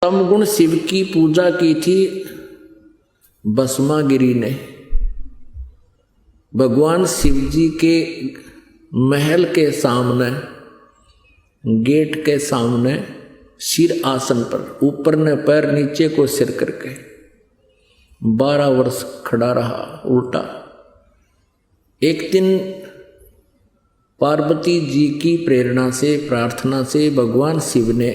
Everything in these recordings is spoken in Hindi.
तमगुण शिव की पूजा की थी भस्मागिरी ने। भगवान शिव जी के महल के सामने, गेट के सामने सिर आसन पर, ऊपर ने पैर नीचे को सिर करके 12 वर्ष खड़ा रहा उल्टा। एक दिन पार्वती जी की प्रेरणा से, प्रार्थना से भगवान शिव ने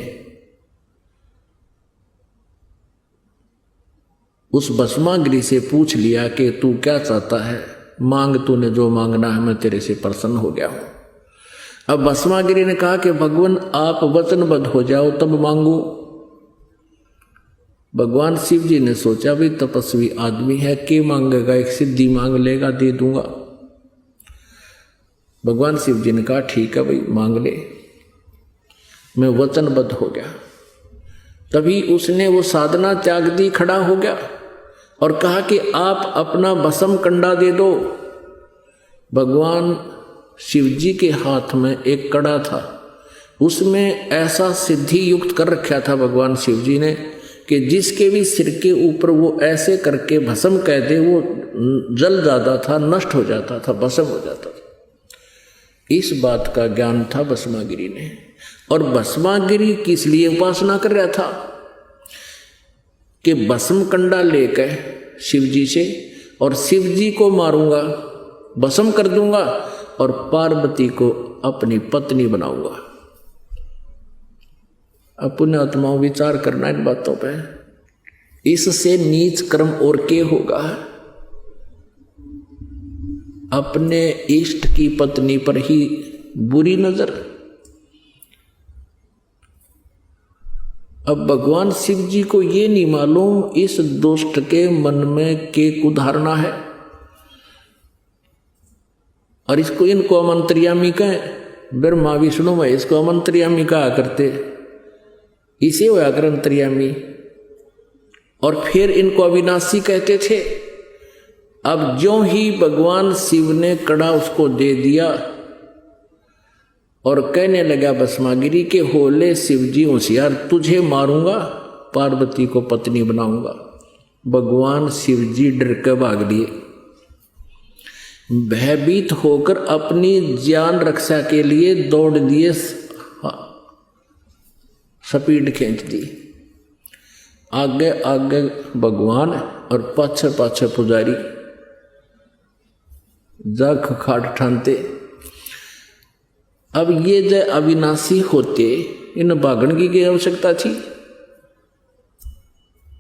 उस भस्मागिरी से पूछ लिया कि तू क्या चाहता है, मांग, तूने जो मांगना है मैं तेरे से प्रसन्न हो गया हूं। अब भस्मागिरी ने कहा कि भगवान आप वचनबद्ध हो जाओ तब मांगू। भगवान शिव जी ने सोचा भी तपस्वी आदमी है, के मांगेगा, एक सिद्धि मांग लेगा, दे दूंगा। भगवान शिव जी ने कहा ठीक है भाई मांग ले, मैं वचनबद्ध हो गया। तभी उसने वो साधना त्याग दी, खड़ा हो गया और कहा कि आप अपना भस्म कंडा दे दो। भगवान शिव जी के हाथ में एक कड़ा था, उसमें ऐसा सिद्धि युक्त कर रखा था भगवान शिव जी ने कि जिसके भी सिर के ऊपर वो ऐसे करके भस्म कह दे वो जल जाता था, नष्ट हो जाता था, भस्म हो जाता था। इस बात का ज्ञान था भस्मागिरी ने। और भस्मागिरी किस लिए उपासना कर रहा था कि भस्म कंडा लेकर शिव जी से, और शिव जी को मारूंगा, भस्म कर दूंगा और पार्वती को अपनी पत्नी बनाऊंगा। अब पुण्य आत्माओं विचार करना इन बातों पे। इससे नीच कर्म और के होगा? अपने इष्ट की पत्नी पर ही बुरी नजर। अब भगवान शिव जी को ये नहीं मालूम इस दुष्ट के मन में के कुधारणा है, और इसको इनको अमंत्रियामी कहें। ब्रह्मा विष्णु महेश को अमंत्रियामी कहा करते, इसे होया कर अंतर्यामी। और फिर इनको अविनाशी कहते थे। अब ज्यों ही भगवान शिव ने कड़ा उसको दे दिया और कहने लगा भस्मागिरी के होले शिव जी होशियार, तुझे मारूंगा, पार्वती को पत्नी बनाऊंगा। भगवान शिव जी डर के भाग लिए, भयभीत होकर अपनी जान रक्षा के लिए दौड़ दिए, स्पीड खींच दी। आगे आगे भगवान और पाछे पाछे पुजारी जग खाट ठानते। अब ये जो अविनाशी होते, इन भागण की आवश्यकता थी?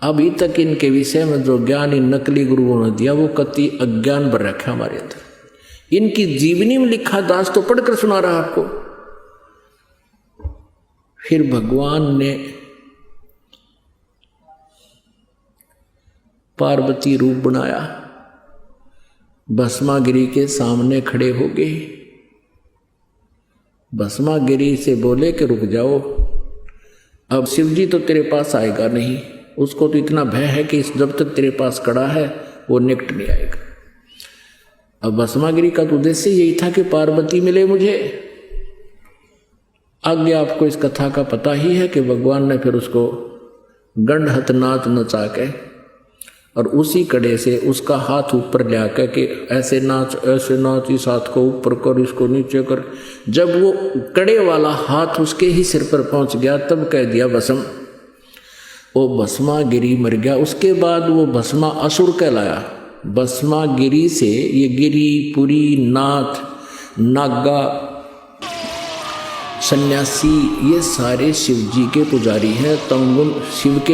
अभी तक इनके विषय में जो ज्ञान इन नकली गुरुओं ने दिया वो कति अज्ञान भर रखा हमारे अंदर। इनकी जीवनी में लिखा दास तो पढ़कर सुना रहा आपको। फिर भगवान ने पार्वती रूप बनाया, भस्मागिरी के सामने खड़े हो गए। भस्मागिरी से बोले कि रुक जाओ, अब शिव जी तो तेरे पास आएगा नहीं, उसको तो इतना भय है कि जब तक तेरे पास कड़ा है वो निकट नहीं आएगा। अब भस्मागिरी का तो उद्देश्य यही था कि पार्वती मिले मुझे। आगे आपको इस कथा का पता ही है कि भगवान ने फिर उसको गंडहत नाच नचा के और उसी कड़े से उसका हाथ ऊपर ले आकर के ऐसे नाच इस हाथ को ऊपर कर, इसको नीचे कर। जब वो कड़े वाला हाथ उसके ही सिर पर पहुंच गया तब कह दिया भस्म। वो भस्मागिरी मर गया। उसके बाद वो भस्मा असुर कहलाया। भस्मागिरी से ये गिरी, पुरी, नाथ, नागा, सन्यासी, ये सारे शिव जी के पुजारी हैं। तमगुण शिव के